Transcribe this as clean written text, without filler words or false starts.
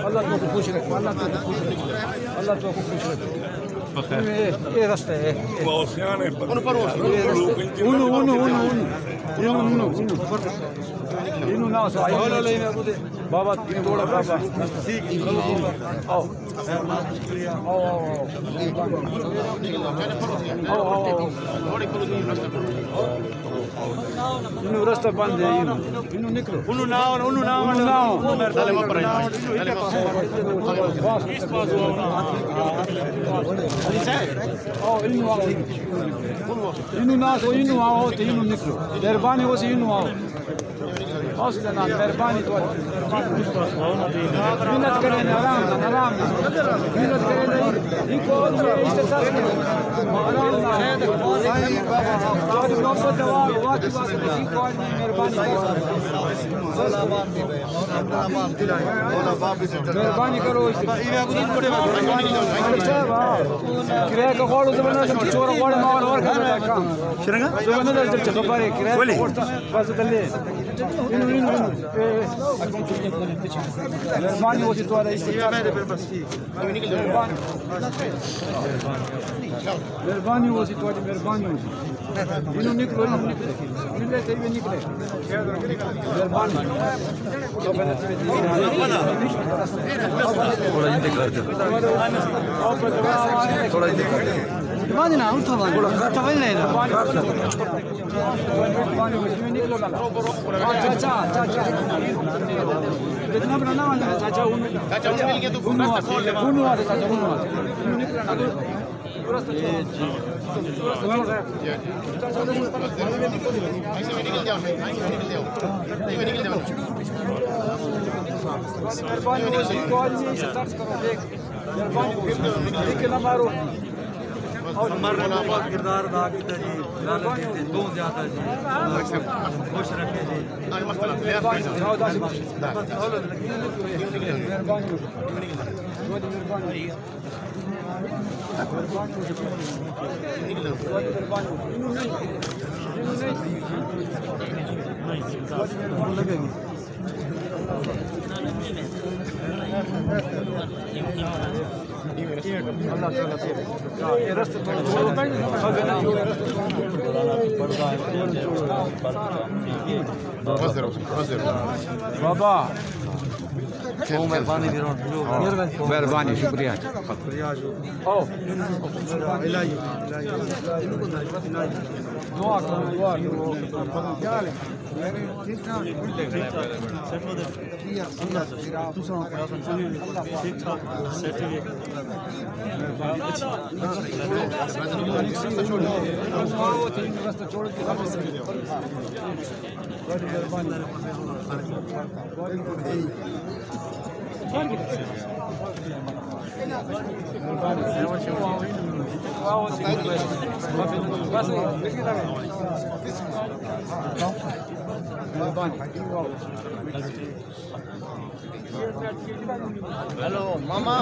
अल्लाह को खुश रखे, अल्लाह को खुश रखे, अल्लाह को खुश रखे। ये रास्ता है। इनु ना सो आई बाबा थोड़ा बाबा आओ इनु रास्ता बंद है इनु निकलो उनु ना dale más para allá dale más इनु ना सो इनु आओ तो इनु निकलो मेहरबानी हो सी इनु आओ हौसला ना मेहरबानी तो मिन्नत करें आराम मिन्नत करें इनको इस्तेसार आराम ना और मोहब्बत दवा वाजिब इनको मेहरबानी मेहरबानी करो किराया का कॉल उसे बना चोर कॉल मार और कर का शिरंगा जो बना दे चलो बारे किराया बस दले मेहरबानी होती तो मेहरबानी होती तो मेहरबानी होती इन्हों निकलो निकले से भी निकले मेहरबानी थोड़ा इंतजार कर थोड़ा इंतजार कर माने ना उठा माने उठा नहीं ना चाचा कितना बनाना वाला चाचा उन मिल गया तो रास्ता खोल ले उन वाला चाचा उन वाला निकलना रास्ता ऐसे में निकल जाओ मेहरबानी को आज से स्टार्ट करो देख मेहरबानी निकलना मारो हमारा नवाज किरदार अदा किया जी लानती से दो ज्यादा जी खुश रखे जी मेहरबानी अल्लाह ताला से ये रास्ता थोड़ा बाबा मेहरबानी शुक्रिया ओ दुआ करो क्या हाल है हेलो मामा